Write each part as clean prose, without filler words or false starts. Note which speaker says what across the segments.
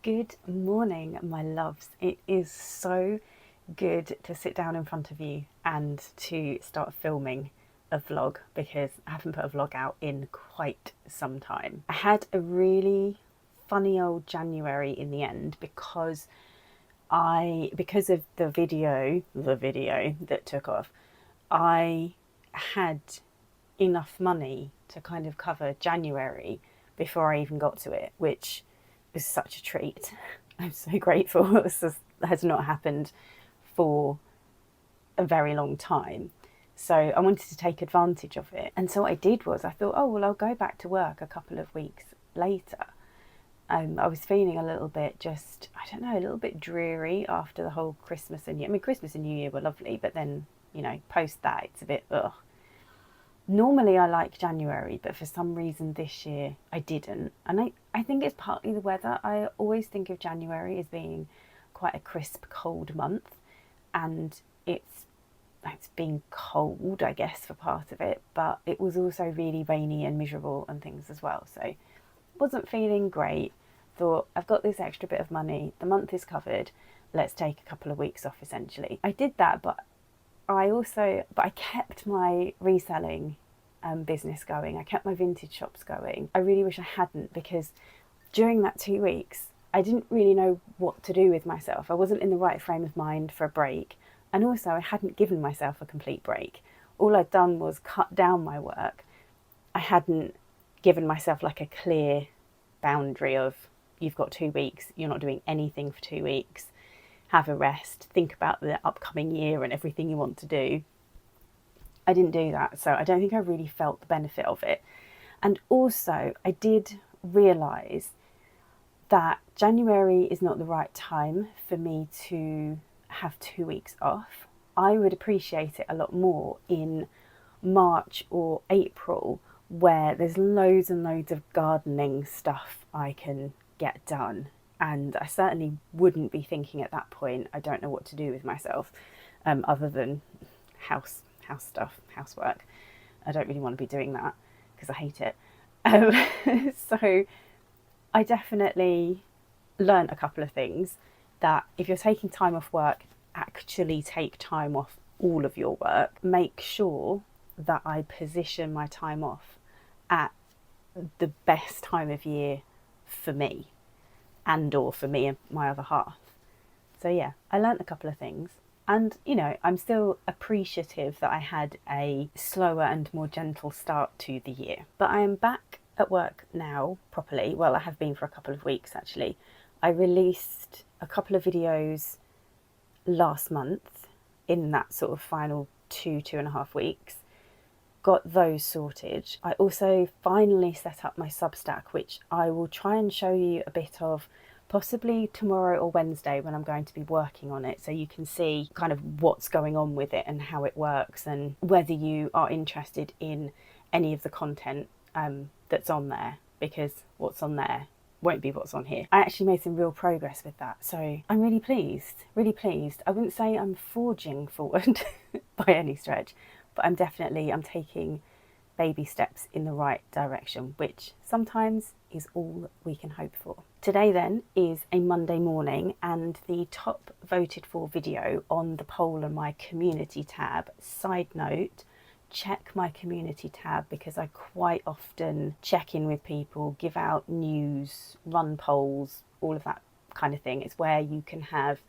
Speaker 1: Good morning, my loves. It is so good to sit down in front of you and to start filming a vlog because I haven't put a vlog out in quite some time. I had a really funny old January in the end because of the video that took off, I had enough money to kind of cover January before I even got to it, which is such a treat. I'm so grateful. This has not happened for a very long time. So I wanted to take advantage of it. And so what I did was I thought, oh, well, I'll go back to work a couple of weeks later. I was feeling a little bit a little bit dreary after the whole Christmas and New Year. I mean, Christmas and New Year were lovely, but then, post that, it's a bit, ugh. Normally I like January, but for some reason this year I didn't. And I think it's partly the weather. I always think of January as being quite a crisp, cold month. And it's been cold, I guess, for part of it. But it was also really rainy and miserable and things as well. So wasn't feeling great. Thought, I've got this extra bit of money. The month is covered. Let's take a couple of weeks off, essentially. I did that, but I kept my reselling business going. I kept my vintage shops going. I really wish I hadn't, because during that 2 weeks, I didn't really know what to do with myself. I wasn't in the right frame of mind for a break. And also I hadn't given myself a complete break. All I'd done was cut down my work. I hadn't given myself like a clear boundary of, you've got 2 weeks, you're not doing anything for 2 weeks. Have a rest, think about the upcoming year and everything you want to do. I didn't do that, so I don't think I really felt the benefit of it. And also, I did realise that January is not the right time for me to have 2 weeks off. I would appreciate it a lot more in March or April, where there's loads and loads of gardening stuff I can get done. And I certainly wouldn't be thinking at that point, I don't know what to do with myself, other than house stuff, housework. I don't really want to be doing that because I hate it. So I definitely learned a couple of things, that if you're taking time off work, actually take time off all of your work. Make sure that I position my time off at the best time of year for me, or for me and my other half. So yeah, I learnt a couple of things. And, I'm still appreciative that I had a slower and more gentle start to the year. But I am back at work now properly. Well, I have been for a couple of weeks, actually. I released a couple of videos last month in that sort of final 2.5 weeks. Got those sorted. I also finally set up my Substack, which I will try and show you a bit of possibly tomorrow or Wednesday, when I'm going to be working on it, so you can see kind of what's going on with it and how it works, and whether you are interested in any of the content that's on there, because what's on there won't be what's on here. I actually made some real progress with that, so I'm really pleased. I wouldn't say I'm forging forward by any stretch, but I'm taking baby steps in the right direction, which sometimes is all we can hope for. Today then is a Monday morning, and the top voted for video on the poll on my community tab. Side note, check my community tab, because I quite often check in with people, give out news, run polls, all of that kind of thing. It's where you can have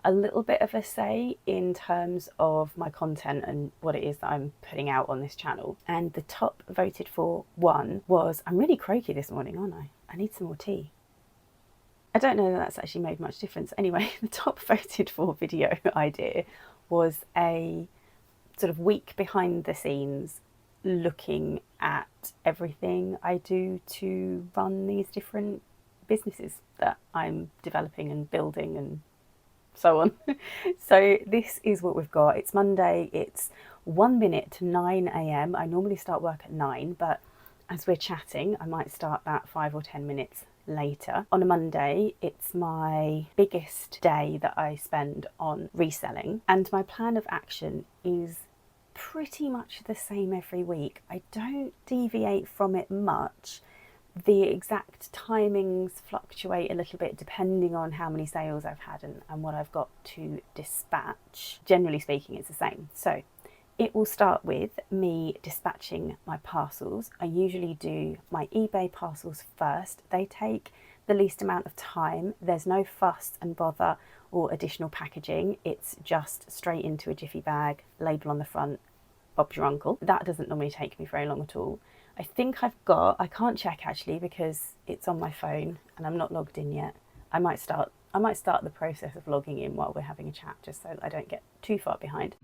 Speaker 1: a little bit of a say in terms of my content and what it is that I'm putting out on this channel. And the top voted for one was, I'm really croaky this morning, aren't I? I need some more tea. I don't know that that's actually made much difference. Anyway, the top voted for video idea was a sort of week behind the scenes, looking at everything I do to run these different businesses that I'm developing and building and so on. So this is what we've got. It's Monday, it's 1 minute to 9 a.m. I normally start work at 9, but as we're chatting, I might start about 5 or 10 minutes later. On a Monday, it's my biggest day that I spend on reselling, and my plan of action is pretty much the same every week. I don't deviate from it much, The exact timings fluctuate a little bit depending on how many sales I've had and what I've got to dispatch. Generally speaking, it's the same. So it will start with me dispatching my parcels. I usually do my eBay parcels first. They take the least amount of time. There's no fuss and bother or additional packaging. It's just straight into a jiffy bag, label on the front, Bob's your uncle. That doesn't normally take me very long at all. I think I can't check actually because it's on my phone and I'm not logged in yet. I might start the process of logging in while we're having a chat, just so that I don't get too far behind.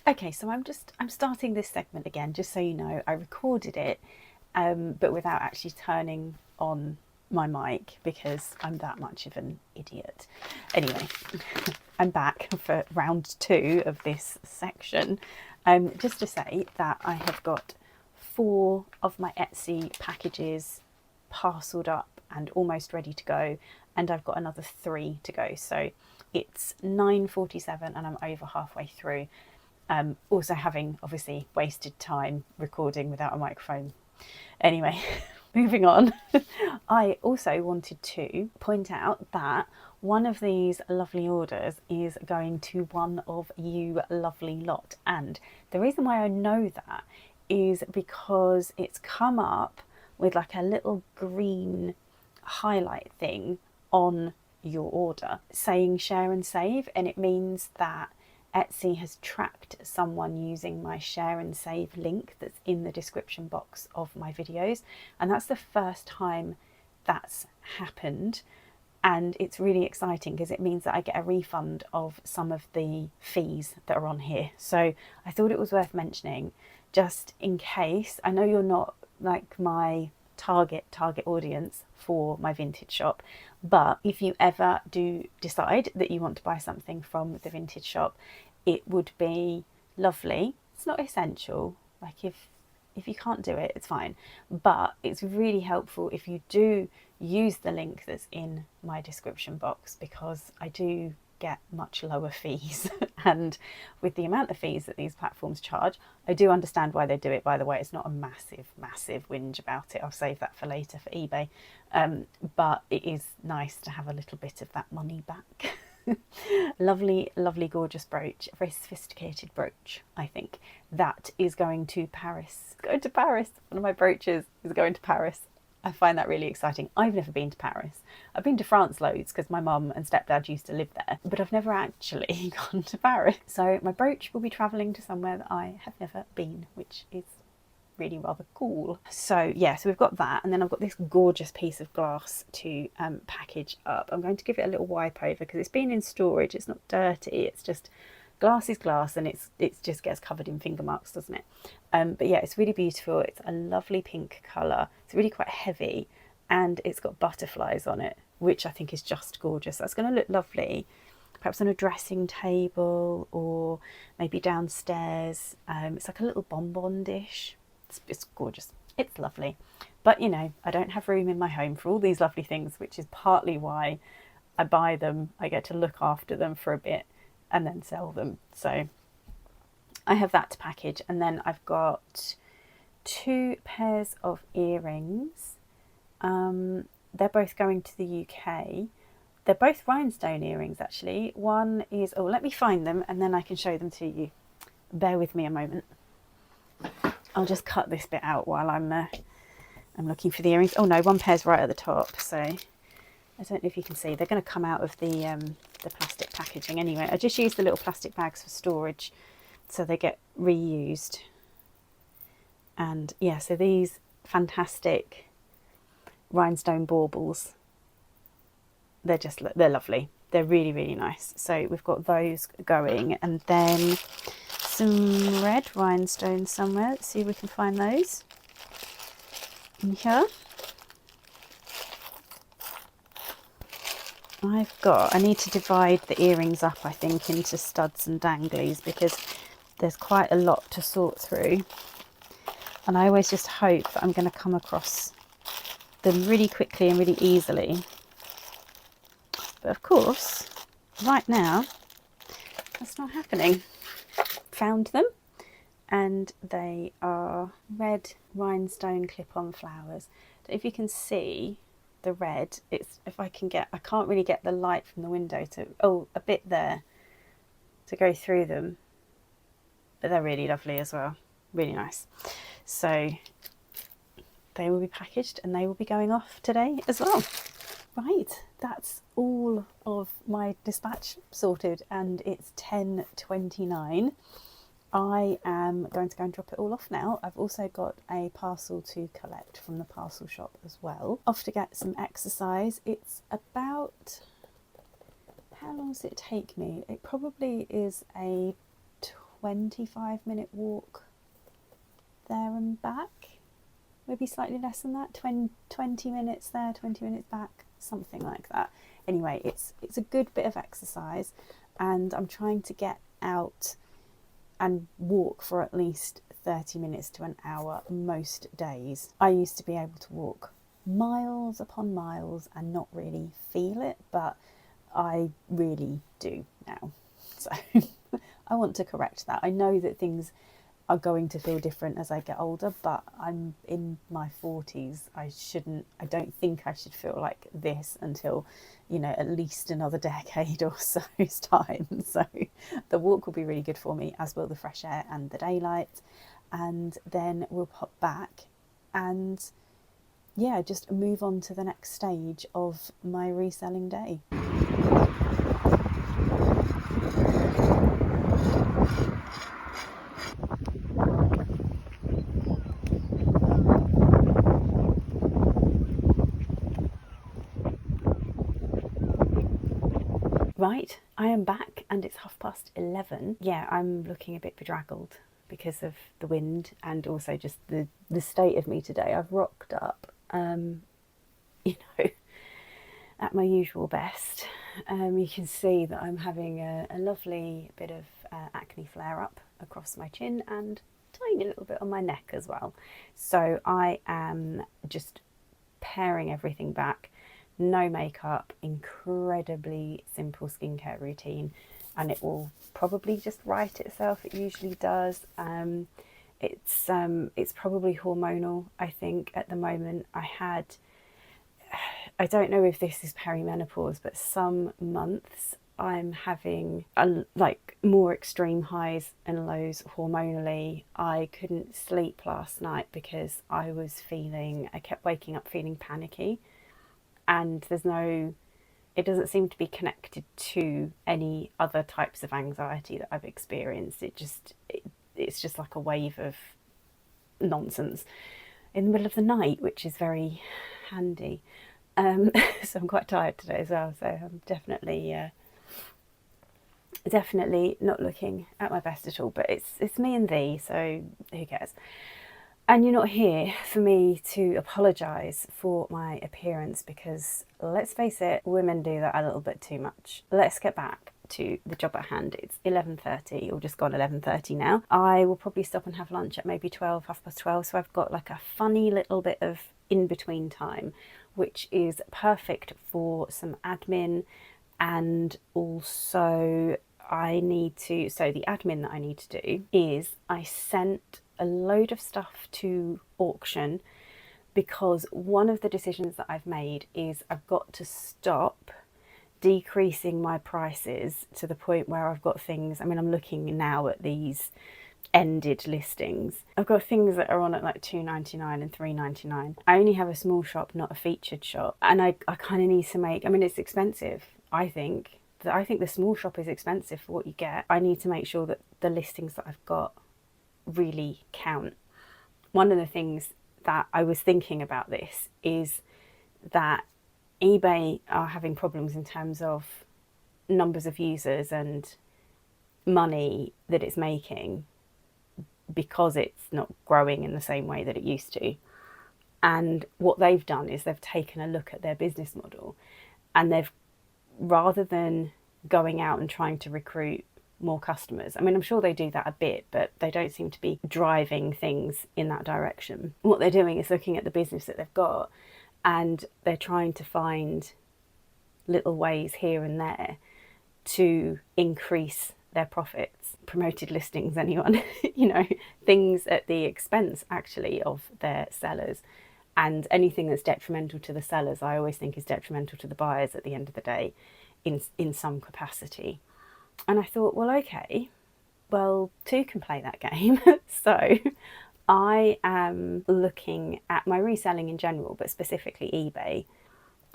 Speaker 1: Okay, so I'm starting this segment again, just so you know. I recorded it, but without actually turning on my mic because I'm that much of an idiot. Anyway, I'm back for round 2 of this section. Just to say that I have got 4 of my Etsy packages parcelled up and almost ready to go, and I've got another 3 to go. So it's 9:47 and I'm over halfway through. Also having obviously wasted time recording without a microphone. Anyway, moving on. I also wanted to point out that one of these lovely orders is going to one of you lovely lot. And the reason why I know that is because it's come up with like a little green highlight thing on your order saying share and save, and it means that Etsy has tracked someone using my share and save link that's in the description box of my videos, and that's the first time that's happened, and it's really exciting because it means that I get a refund of some of the fees that are on here. So I thought it was worth mentioning just in case. I know you're not like my target audience for my vintage shop, but if you ever do decide that you want to buy something from the vintage shop, it would be lovely. It's not essential, like if you can't do it, it's fine, but it's really helpful if you do use the link that's in my description box, because I do get much lower fees and with the amount of fees that these platforms charge, I do understand why they do it, by the way. It's not a massive whinge about it. I'll save that for later for eBay, but it is nice to have a little bit of that money back. Lovely gorgeous brooch, a very sophisticated brooch. I think that is going to Paris. One of my brooches is going to Paris. I find that really exciting. I've never been to Paris. I've been to France loads because my mum and stepdad used to live there, but I've never actually gone to Paris. So my brooch will be travelling to somewhere that I have never been, which is really rather cool. So yeah, so we've got that, and then I've got this gorgeous piece of glass to package up. I'm going to give it a little wipe over because it's been in storage. It's not dirty, it's just glass is glass, and it just gets covered in finger marks, doesn't it? But yeah, it's really beautiful. It's a lovely pink colour. It's really quite heavy, and it's got butterflies on it, which I think is just gorgeous. That's going to look lovely perhaps on a dressing table or maybe downstairs. It's like a little bonbon dish. It's gorgeous. It's lovely. But you know, I don't have room in my home for all these lovely things, which is partly why I buy them. I get to look after them for a bit and then sell them. So I have that to package, and then I've got 2 pairs of earrings. They're both going to the UK. They're both rhinestone earrings actually. One is, oh, let me find them and then I can show them to you. Bear with me a moment. I'll just cut this bit out while I'm looking for the earrings. Oh no, one pair's right at the top, so I don't know if you can see. They're going to come out of the plastic packaging anyway. I just use the little plastic bags for storage so they get reused. And yeah, so these fantastic rhinestone baubles, they're lovely. They're really nice. So we've got those going, and then some red rhinestones somewhere. Let's see if we can find those. And here I need to divide the earrings up, I think, into studs and danglies, because there's quite a lot to sort through. And I always just hope that I'm going to come across them really quickly and really easily. But of course, right now, that's not happening. Found them, and they are red rhinestone clip-on flowers. So if you can see the red, it's, if I can get, I can't really get the light from the window to, oh, a bit there to go through them, but they're really lovely as well, really nice. So they will be packaged and they will be going off today as well. Right, that's all of my dispatch sorted, and it's 10:29. I am going to go and drop it all off now. I've also got a parcel to collect from the parcel shop as well. Off to get some exercise. It's about, how long does it take me? It probably is a 25-minute walk there and back. Maybe slightly less than that, 20 minutes there, 20 minutes back, something like that. Anyway, it's a good bit of exercise, and I'm trying to get out and walk for at least 30 minutes to an hour most days. I used to be able to walk miles upon miles and not really feel it, but I really do now. So I want to correct that. I know that things are going to feel different as I get older, but I'm in my 40s. I don't think I should feel like this until, you know, at least another decade or so's time. So the walk will be really good for me, as will the fresh air and the daylight. And then we'll pop back and, yeah, just move on to the next stage of my reselling day. Right, I am back and it's 11:30. Yeah, I'm looking a bit bedraggled because of the wind and also just the state of me today. I've rocked up, you know, at my usual best. You can see that I'm having a lovely bit of acne flare up across my chin and a tiny little bit on my neck as well. So I am just paring everything back. No makeup, incredibly simple skincare routine, and it will probably just right itself. It usually does. It's probably hormonal, I think, at the moment. I don't know if this is perimenopause, but some months I'm having like more extreme highs and lows hormonally. I couldn't sleep last night because I kept waking up feeling panicky. And it doesn't seem to be connected to any other types of anxiety that I've experienced. It's just like a wave of nonsense in the middle of the night, which is very handy. So I'm quite tired today as well. So I'm definitely not looking at my best at all. But it's me and thee, so who cares? And you're not here for me to apologise for my appearance, because let's face it, women do that a little bit too much. Let's get back to the job at hand. It's 11:30, or just gone 11:30 now. I will probably stop and have lunch at maybe 12, 12:30, so I've got like a funny little bit of in-between time, which is perfect for some admin. And also the admin that I need to do is I sent a load of stuff to auction, because one of the decisions that I've made is I've got to stop decreasing my prices to the point where I've got things, I mean, I'm looking now at these ended listings. I've got things that are on at like £2.99 and £3.99. I only have a small shop, not a featured shop, and I kind of need to make, I mean, it's expensive. I think the small shop is expensive for what you get. I need to make sure that the listings that I've got really count. One of the things that I was thinking about this is that eBay are having problems in terms of numbers of users and money that it's making, because it's not growing in the same way that it used to. And what they've done is they've taken a look at their business model, and they've, rather than going out and trying to recruit more customers, I mean, I'm sure they do that a bit, but they don't seem to be driving things in that direction. What they're doing is looking at the business that they've got, and they're trying to find little ways here and there to increase their profits. Promoted listings, anyone? You know, things at the expense actually of their sellers. And anything that's detrimental to the sellers, I always think is detrimental to the buyers at the end of the day, in some capacity. And I thought, well, okay, well, two can play that game. So I am looking at my reselling in general, but specifically eBay,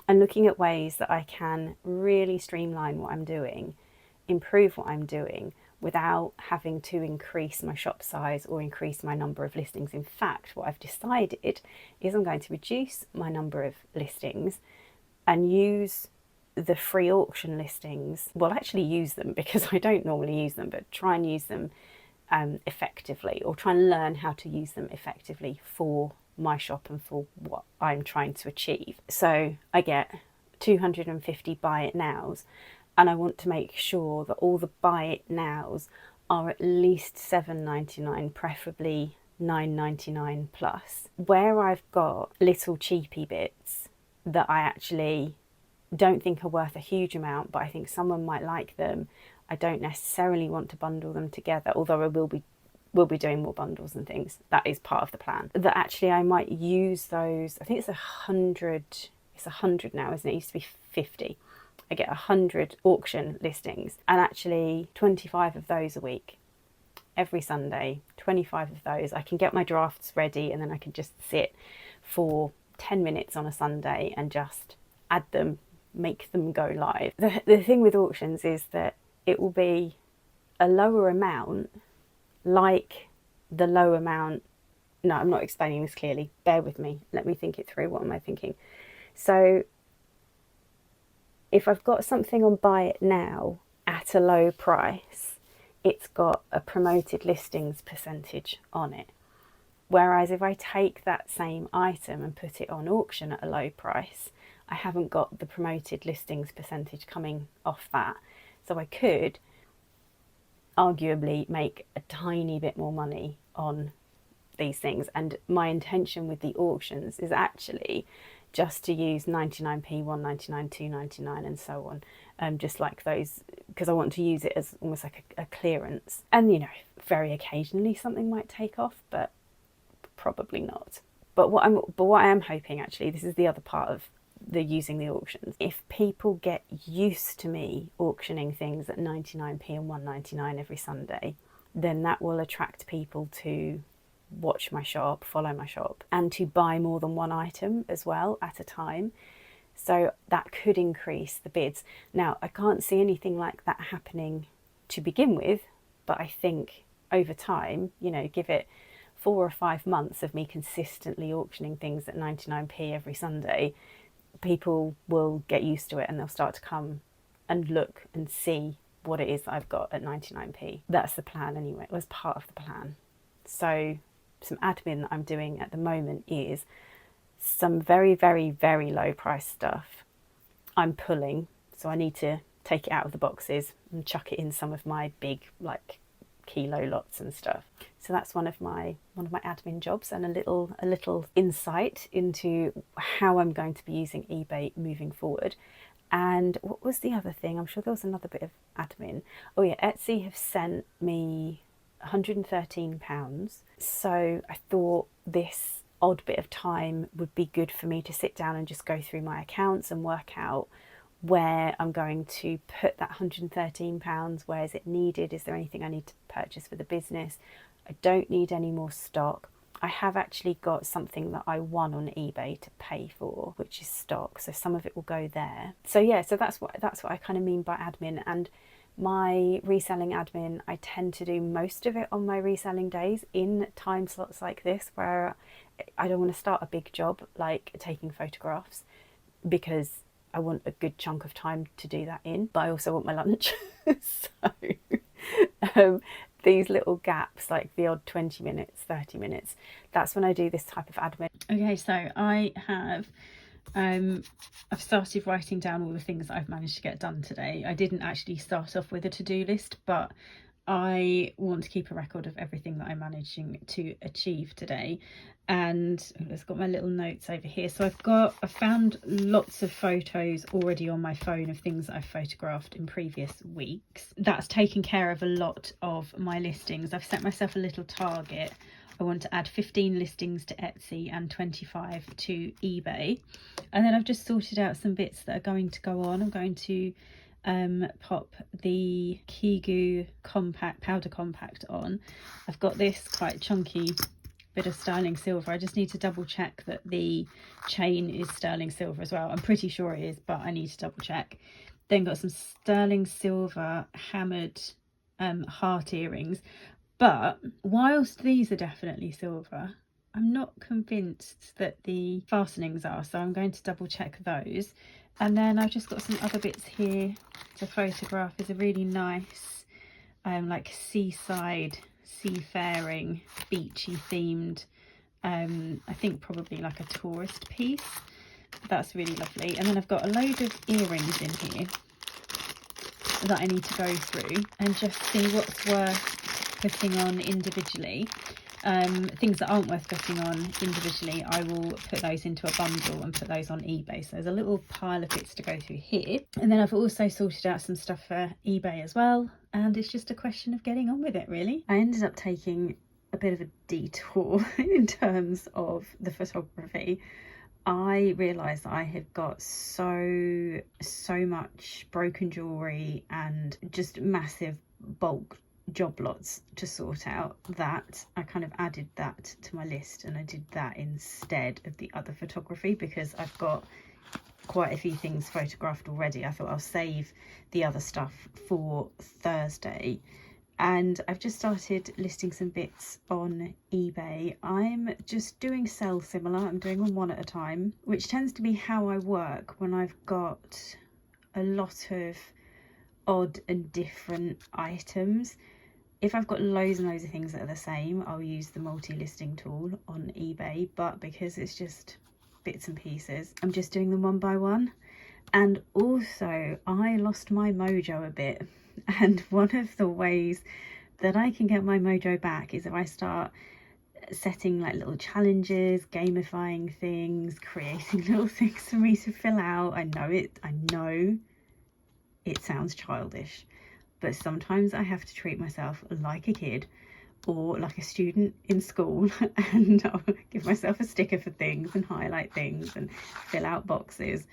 Speaker 1: and looking at ways that I can really streamline what I'm doing, improve what I'm doing, without having to increase my shop size or increase my number of listings. In fact, what I've decided is I'm going to reduce my number of listings and use the free auction listings. Well, actually use them, because I don't normally use them, but try and use them effectively, or try and learn how to use them effectively for my shop and for what I'm trying to achieve. So I get 250 buy it nows, and I want to make sure that all the buy it nows are at least $7.99, preferably $9.99 plus. Where I've got little cheapy bits that I actually don't think are worth a huge amount, but I think someone might like them, I don't necessarily want to bundle them together, although I will be doing more bundles and things. That is part of the plan. That actually I might use those. I think it's 100. It's 100 now, isn't it? It used to be 50. I get 100 auction listings, and actually 25 of those a week. Every Sunday, 25 of those. I can get my drafts ready, and then I can just sit for 10 minutes on a Sunday and just add them, make them go live. The thing with auctions is that it will be a lower amount, like the low amount. No, I'm not explaining this clearly. Bear with me. Let me think it through. What am I thinking? So if I've got something on buy it now at a low price, it's got a promoted listings percentage on it. Whereas if I take that same item and put it on auction at a low price, I haven't got the promoted listings percentage coming off that. So I could arguably make a tiny bit more money on these things. And my intention with the auctions is actually just to use 99p, 1.99, 2.99 and so on, just like those, because I want to use it as almost like a clearance. And you know, very occasionally something might take off, but probably not. But what I am hoping, actually, this is the other part of the using the auctions. If people get used to me auctioning things at 99p and 1.99 every Sunday, then that will attract people to watch my shop, follow my shop, and to buy more than one item as well at a time. So that could increase the bids. Now, I can't see anything like that happening to begin with, but I think over time, you know, give it 4 or 5 months of me consistently auctioning things at 99p every Sunday, people will get used to it and they'll start to come and look and see what it is that I've got at 99p. That's the plan anyway. It was part of the plan. So some admin that I'm doing at the moment is some very, very, very low price stuff I'm pulling. So I need to take it out of the boxes and chuck it in some of my big, like, kilo lots and stuff. So that's one of my admin jobs, and a little insight into how I'm going to be using eBay moving forward. And what was the other thing? I'm sure there was another bit of admin. Oh yeah, Etsy have sent me £113. So I thought this odd bit of time would be good for me to sit down and just go through my accounts and work out where I'm going to put that £113. Where is it needed? Is there anything I need to purchase for the business? I don't need any more stock. I have actually got something that I won on eBay to pay for, which is stock, so some of it will go there. So yeah, so that's what I kind of mean by admin. And my reselling admin, I tend to do most of it on my reselling days in time slots like this, where I don't want to start a big job like taking photographs, because I want a good chunk of time to do that in, but I also want my lunch. So these little gaps, like the odd 20 minutes, 30 minutes, that's when I do this type of admin. Okay, so I've started writing down all the things that I've managed to get done today. I didn't actually start off with a to-do list, but I want to keep a record of everything that I'm managing to achieve today. And I've got my little notes over here. So I found lots of photos already on my phone of things that I've photographed in previous weeks. That's taken care of a lot of my listings. I've set myself a little target. I want to add 15 listings to Etsy and 25 to eBay. And then I've just sorted out some bits that are going to go on. I'm going to pop the Kigu powder compact on. I've got this quite chunky bit of sterling silver. I just need to double check that the chain is sterling silver as well. I'm pretty sure it is, but I need to double check. Then got some sterling silver hammered heart earrings. But whilst these are definitely silver, I'm not convinced that the fastenings are, so I'm going to double check those. And then I've just got some other bits here to photograph. Is a really nice like seaside, seafaring, beachy themed, I think probably like a tourist piece. That's really lovely. And then I've got a load of earrings in here that I need to go through and just see what's worth putting on individually. Things that aren't worth putting on individually, I will put those into a bundle and put those on eBay. So there's a little pile of bits to go through here. And then I've also sorted out some stuff for eBay as well. And it's just a question of getting on with it, really. I ended up taking a bit of a detour in terms of the photography. I realised that I had got so much broken jewellery and just massive bulk job lots to sort out that I kind of added that to my list, and I did that instead of the other photography because I've got quite a few things photographed already. I thought I'll save the other stuff for Thursday, and I've just started listing some bits on eBay. I'm just doing sell similar. I'm doing them one at a time, which tends to be how I work when I've got a lot of odd and different items. If I've got loads and loads of things that are the same, I'll use the multi-listing tool on eBay, but because it's just bits and pieces, I'm just doing them one by one. And also, I lost my mojo a bit, and one of the ways that I can get my mojo back is if I start setting like little challenges, gamifying things, creating little things for me to fill out. I know it sounds childish, but sometimes I have to treat myself like a kid or like a student in school, and I'll give myself a sticker for things and highlight things and fill out boxes.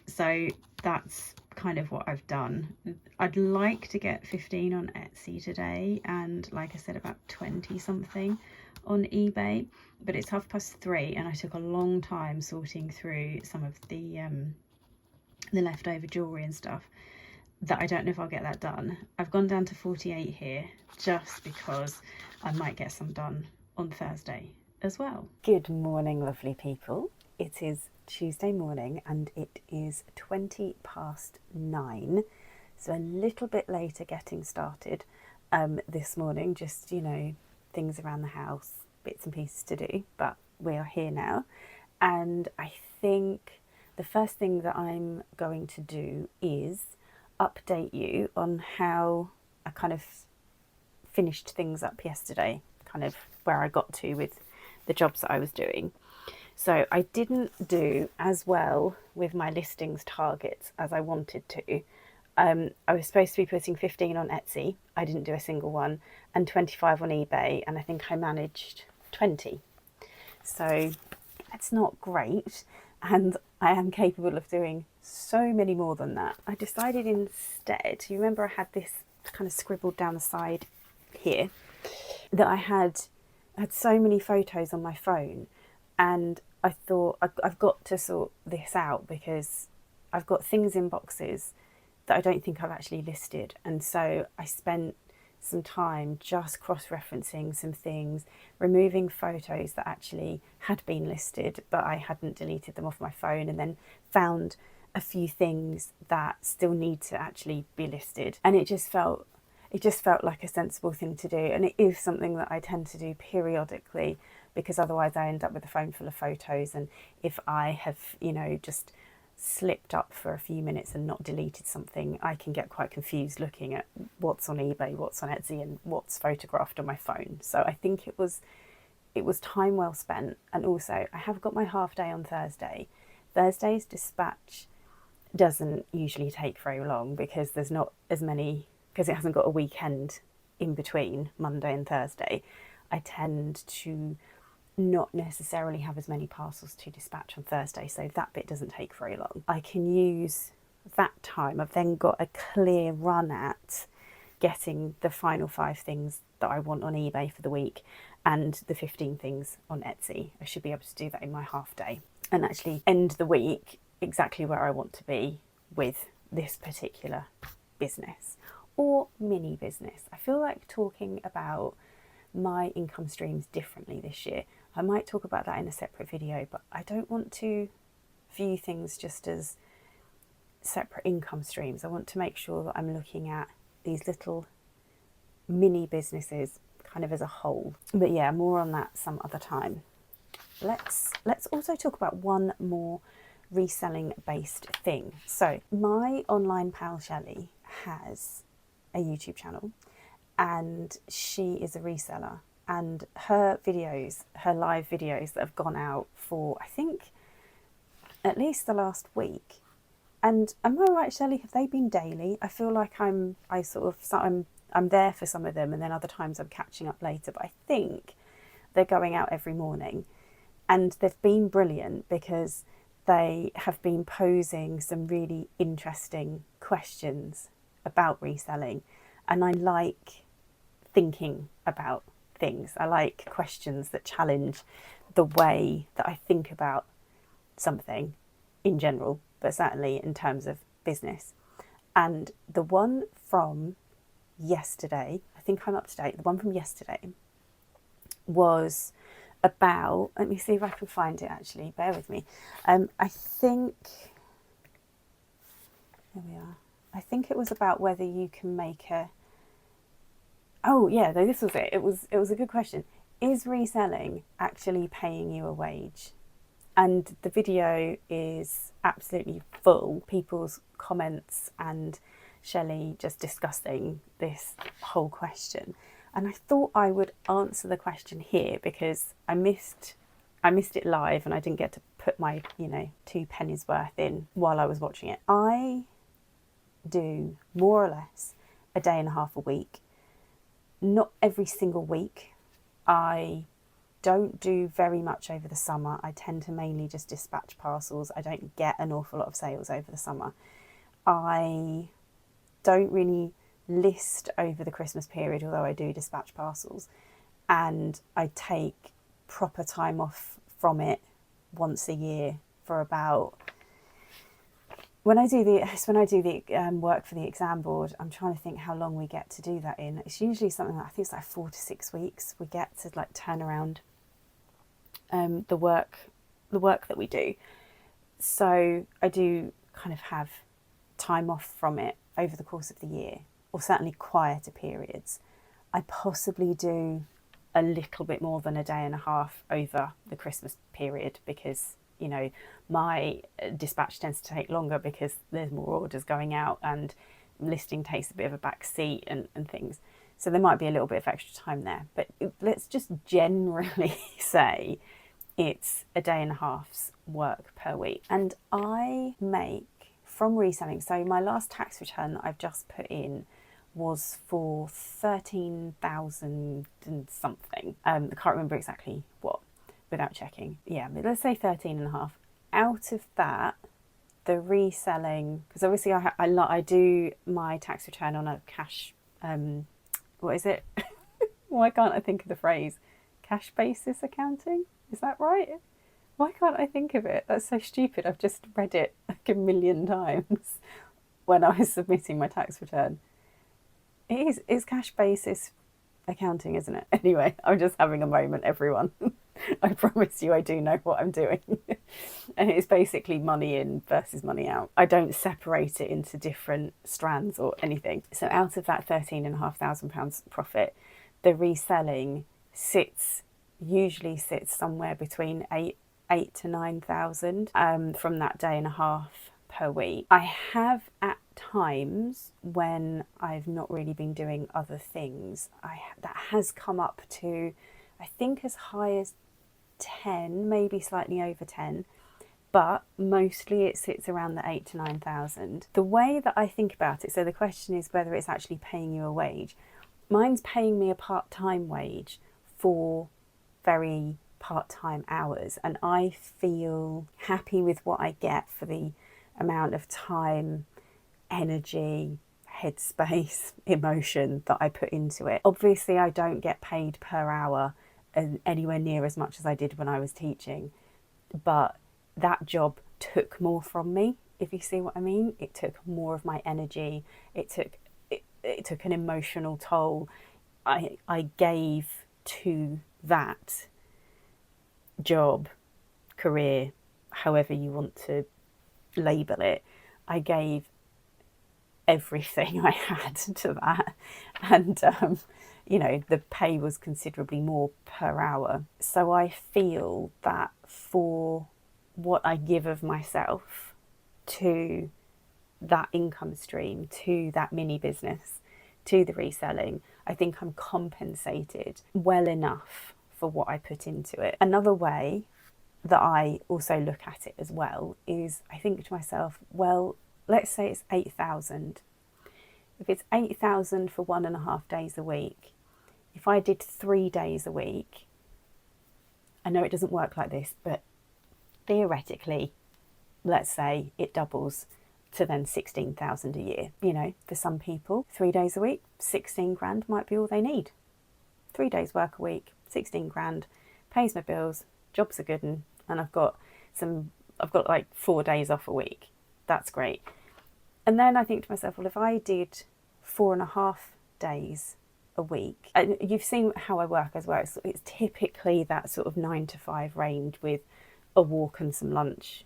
Speaker 1: So that's kind of what I've done. I'd like to get 15 on Etsy today, and like I said, about 20 something on eBay, but it's 3:30 and I took a long time sorting through some of the leftover jewellery and stuff that I don't know if I'll get that done. I've gone down to 48 here just because I might get some done on Thursday as well. Good morning, lovely people. It is Tuesday morning and it is 9:20, so a little bit later getting started this morning. Just, you know, things around the house, bits and pieces to do, but we are here now. And I think the first thing that I'm going to do is update you on how I kind of finished things up yesterday, kind of where I got to with the jobs that I was doing. So I didn't do as well with my listings targets as I wanted to. I was supposed to be putting 15 on Etsy. I didn't do a single one, and 25 on eBay, and I think I managed 20. So it's not great, and I am capable of doing so many more than that. I decided instead, you remember I had this kind of scribbled down the side here, that I had so many photos on my phone, and I thought I've got to sort this out because I've got things in boxes that I don't think I've actually listed. And so I spent some time just cross-referencing some things, removing photos that actually had been listed but I hadn't deleted them off my phone, and then found a few things that still need to actually be listed. And it it just felt like a sensible thing to do, and it is something that I tend to do periodically, because otherwise I end up with a phone full of photos, and if I have, just slipped up for a few minutes and not deleted something, I can get quite confused looking at what's on eBay, what's on Etsy, and what's photographed on my phone. So I think it was time well spent. And also, I have got my half day on Thursday. Thursday's dispatch doesn't usually take very long because there's not as many, because it hasn't got a weekend in between Monday and Thursday. I tend to not necessarily have as many parcels to dispatch on Thursday, so that bit doesn't take very long. I can use that time. I've then got a clear run at getting the final 5 things that I want on eBay for the week and the 15 things on Etsy. I should be able to do that in my half day and actually end the week exactly where I want to be with this particular business or mini business. I feel like talking about my income streams differently this year. I might talk about that in a separate video, but I don't want to view things just as separate income streams. I want to make sure that I'm looking at these little mini businesses kind of as a whole. But yeah, more on that some other time. Let's also talk about one more reselling based thing. So my online pal Shelley has a YouTube channel, and she is a reseller, and her live videos that have gone out for, I think, at least the last week. And am I right, Shelley, have they been daily? I feel like I'm there for some of them, and then other times I'm catching up later, but I think they're going out every morning. And they've been brilliant because they have been posing some really interesting questions about reselling, and I like thinking about things. I like questions that challenge the way that I think about something in general, but certainly in terms of business. And the one from yesterday, I think I'm up to date, the one from yesterday was about, let me see if I can find it actually, bear with me. I think, there we are. I think it was about whether you can make this was it. It was a good question. Is reselling actually paying you a wage? And the video is absolutely full, people's comments and Shelley just discussing this whole question. And I thought I would answer the question here because I missed it live and I didn't get to put my, 2 pennies worth in while I was watching it. I do more or less a day and a half a week. Not every single week. I don't do very much over the summer. I tend to mainly just dispatch parcels. I don't get an awful lot of sales over the summer. I don't really list over the Christmas period, although I do dispatch parcels. And I take proper time off from it once a year for about... When I do the work for the exam board, I'm trying to think how long we get to do that in. It's usually something like, I think it's like 4 to 6 weeks. We get to like turn around the work that we do. So I do kind of have time off from it over the course of the year, or certainly quieter periods. I possibly do a little bit more than a day and a half over the Christmas period because my dispatch tends to take longer because there's more orders going out and listing takes a bit of a back seat and things. So there might be a little bit of extra time there. But let's just generally say it's a day and a half's work per week. And I make from reselling, so my last tax return that I've just put in was for 13,000 and something. I can't remember exactly what without checking. Yeah, but let's say 13 and a half. Out of that, the reselling, because obviously I do my tax return on a cash, what is it? Why can't I think of the phrase? Cash basis accounting? Is that right? Why can't I think of it? That's so stupid. I've just read it like a million times when I was submitting my tax return. It's cash basis accounting, isn't it? Anyway, I'm just having a moment, everyone. I promise you I do know what I'm doing. And it's basically money in versus money out. I don't separate it into different strands or anything. So out of that £13,500 profit, the reselling usually sits somewhere between eight to 9,000 from that day and a half per week. I have at times when I've not really been doing other things, that has come up to, I think, as high as 10, maybe slightly over 10, but mostly it sits around the 8 to 9,000. The way that I think about it, so the question is whether it's actually paying you a wage. Mine's paying me a part-time wage for very part-time hours, and I feel happy with what I get for the amount of time, energy, headspace, emotion that I put into it. Obviously, I don't get paid per hour anywhere near as much as I did when I was teaching, but that job took more from me, if you see what I mean. It took more of my energy. It took an emotional toll. I gave to that job, career, however you want to label it. I gave everything I had to that, and the pay was considerably more per hour. So I feel that for what I give of myself to that income stream, to that mini business, to the reselling, I think I'm compensated well enough for what I put into it. Another way that I also look at it as well is I think to myself, well, let's say it's 8,000. If it's 8,000 for 1.5 days a week, if I did 3 days a week, I know it doesn't work like this, but theoretically, let's say it doubles to then 16,000 a year. For some people, 3 days a week, 16 grand might be all they need. 3 days work a week, 16 grand, pays my bills, job's a good one, and I've got like 4 days off a week. That's great. And then I think to myself, well, if I did 4.5 days a week, and you've seen how I work as well, it's typically that sort of 9 to 5 range with a walk and some lunch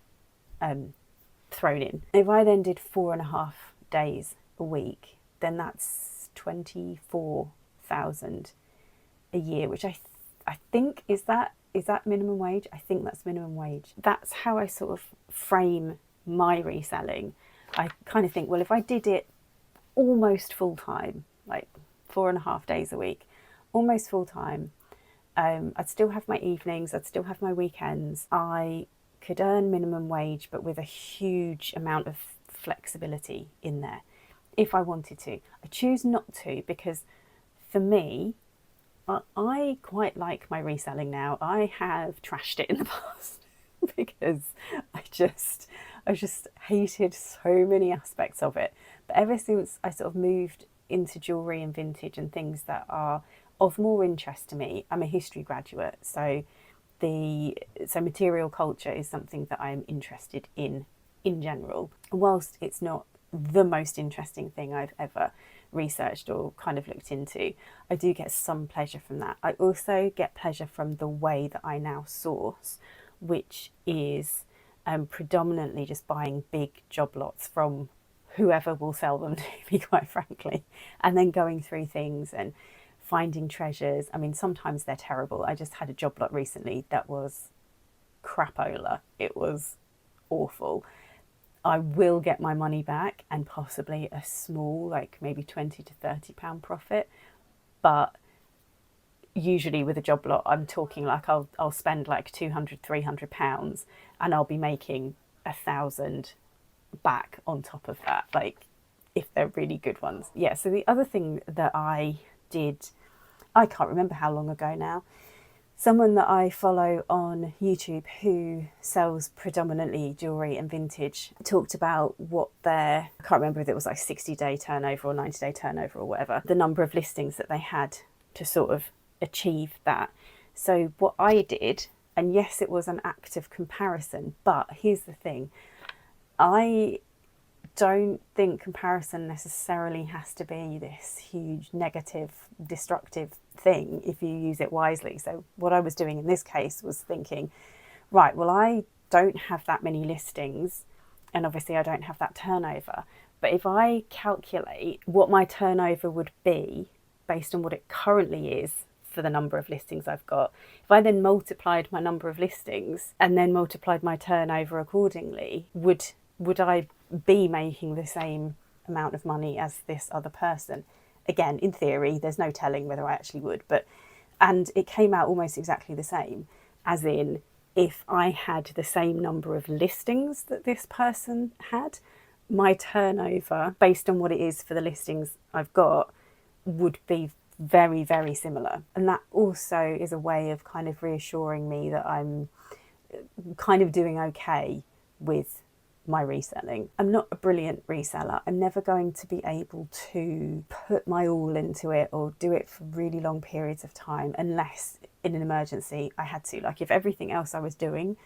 Speaker 1: thrown in. If I then did 4.5 days a week, then that's 24,000 a year, which I think is that minimum wage. I think that's minimum wage. That's how I sort of frame my reselling. I kind of think, well, if I did it almost full time, like 4.5 days a week, almost full time, I'd still have my evenings, I'd still have my weekends. I could earn minimum wage, but with a huge amount of flexibility in there if I wanted to. I choose not to because for me, I quite like my reselling now. I have trashed it in the past because I just hated so many aspects of it. But ever since I sort of moved into jewellery and vintage and things that are of more interest to me, I'm a history graduate, so material culture is something that I'm interested in general. Whilst it's not the most interesting thing I've ever researched or kind of looked into, I do get some pleasure from that. I also get pleasure from the way that I now source, which is predominantly just buying big job lots from whoever will sell them to me, quite frankly, and then going through things and finding treasures. I mean, sometimes they're terrible. I just had a job lot recently that was crapola. It was awful. I will get my money back and possibly a small, like maybe £20 to £30 profit. But usually with a job lot, I'm talking like I'll spend like £200, £300 and I'll be making 1,000 back on top of that, like if they're really good ones. Yeah, so the other thing that I did, I can't remember how long ago now, someone that I follow on YouTube who sells predominantly jewellery and vintage talked about what their, I can't remember if it was like 60-day turnover or 90-day turnover or whatever, the number of listings that they had to sort of achieve that. So what I did, and yes, it was an act of comparison, but here's the thing, I don't think comparison necessarily has to be this huge, negative, destructive thing if you use it wisely. So what I was doing in this case was thinking, right, well, I don't have that many listings, and obviously I don't have that turnover. But if I calculate what my turnover would be based on what it currently is for the number of listings I've got, if I then multiplied my number of listings and then multiplied my turnover accordingly, would I be making the same amount of money as this other person? Again, in theory, there's no telling whether I actually would, and it came out almost exactly the same, as in, if I had the same number of listings that this person had, my turnover, based on what it is for the listings I've got, would be very, very similar. And that also is a way of kind of reassuring me that I'm kind of doing okay with my reselling. I'm not a brilliant reseller. I'm never going to be able to put my all into it or do it for really long periods of time unless in an emergency I had to. Like if everything else I was doing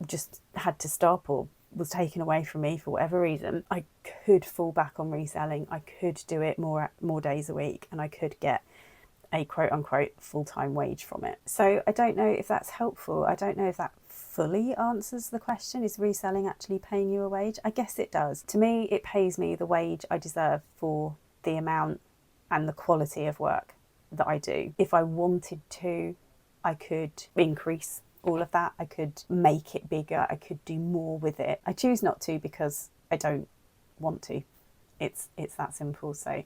Speaker 1: just had to stop or was taken away from me for whatever reason, I could fall back on reselling. I could do it more days a week, and I could get a quote unquote full-time wage from it. So I don't know if that's helpful. I don't know if that fully answers the question. Is reselling actually paying you a wage? I guess it does. To me, it pays me the wage I deserve for the amount and the quality of work that I do. If I wanted to, I could increase all of that. I could make it bigger. I could do more with it. I choose not to because I don't want to. It's that simple. So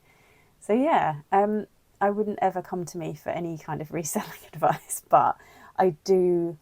Speaker 1: yeah, I wouldn't ever come to me for any kind of reselling advice, but I do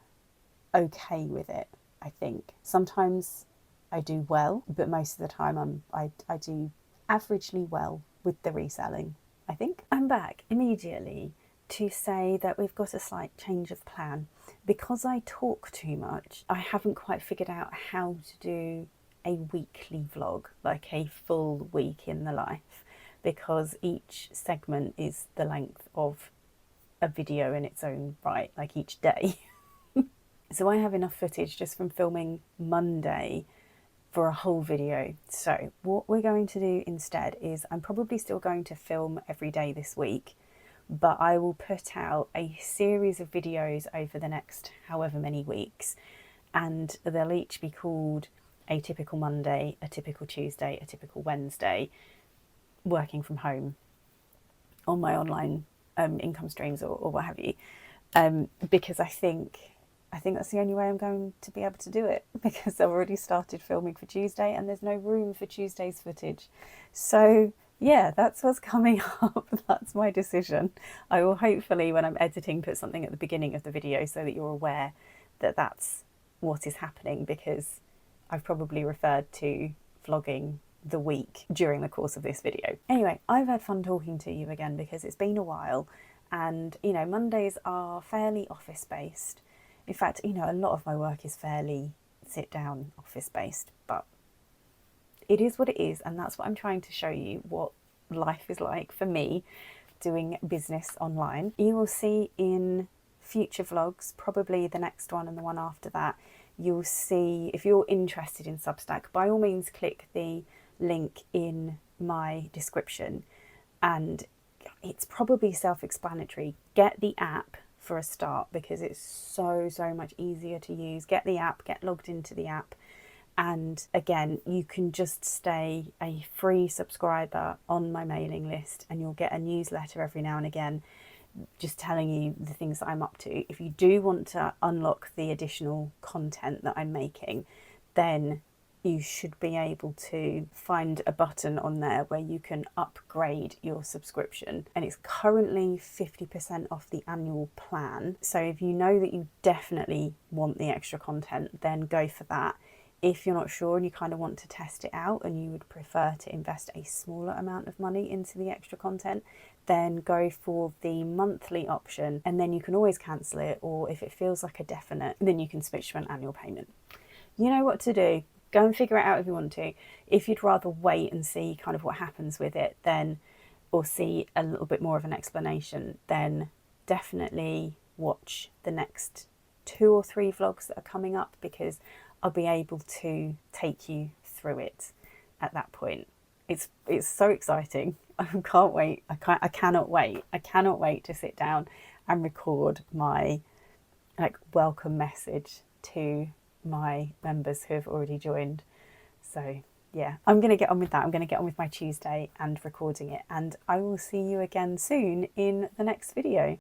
Speaker 1: okay with it, I think. Sometimes I do well, but most of the time I do averagely well with the reselling, I think. I'm back immediately to say that we've got a slight change of plan. Because I talk too much, I haven't quite figured out how to do a weekly vlog, like a full week in the life, because each segment is the length of a video in its own right, like each day. So I have enough footage just from filming Monday for a whole video. So what we're going to do instead is I'm probably still going to film every day this week, but I will put out a series of videos over the next however many weeks, and they'll each be called a typical Monday, a typical Tuesday, a typical Wednesday, working from home on my online income streams or what have you, because I think that's the only way I'm going to be able to do it, because I've already started filming for Tuesday and there's no room for Tuesday's footage. So yeah, that's what's coming up. That's my decision. I will hopefully, when I'm editing, put something at the beginning of the video so that you're aware that that's what is happening, because I've probably referred to vlogging the week during the course of this video. Anyway, I've had fun talking to you again because it's been a while, and you know, Mondays are fairly office based. In fact, you know, a lot of my work is fairly sit down office based, but it is what it is, and that's what I'm trying to show you, what life is like for me doing business online. You will see in future vlogs, probably the next one and the one after that, you'll see, if you're interested in Substack, by all means click the link in my description, and it's probably self-explanatory. Get the app for a start, because it's so much easier to use. Get the app, get logged into the app, and again, you can just stay a free subscriber on my mailing list, and you'll get a newsletter every now and again just telling you the things that I'm up to. If you do want to unlock the additional content that I'm making, then you should be able to find a button on there where you can upgrade your subscription, and it's currently 50% off the annual plan. So if you know that you definitely want the extra content, then go for that. If you're not sure and you kind of want to test it out and you would prefer to invest a smaller amount of money into the extra content, then go for the monthly option, and then you can always cancel it, or if it feels like a definite, then you can switch to an annual payment. You know what to do. Go and figure it out if you want to. If you'd rather wait and see kind of what happens with it, then, or see a little bit more of an explanation, then definitely watch the next 2 or 3 vlogs that are coming up, because I'll be able to take you through it at that point. It's so exciting. I can't wait. I cannot wait. I cannot wait to sit down and record my like welcome message to my members who have already joined. So yeah, I'm going to get on with that. I'm going to get on with my Tuesday and recording it, and I will see you again soon in the next video.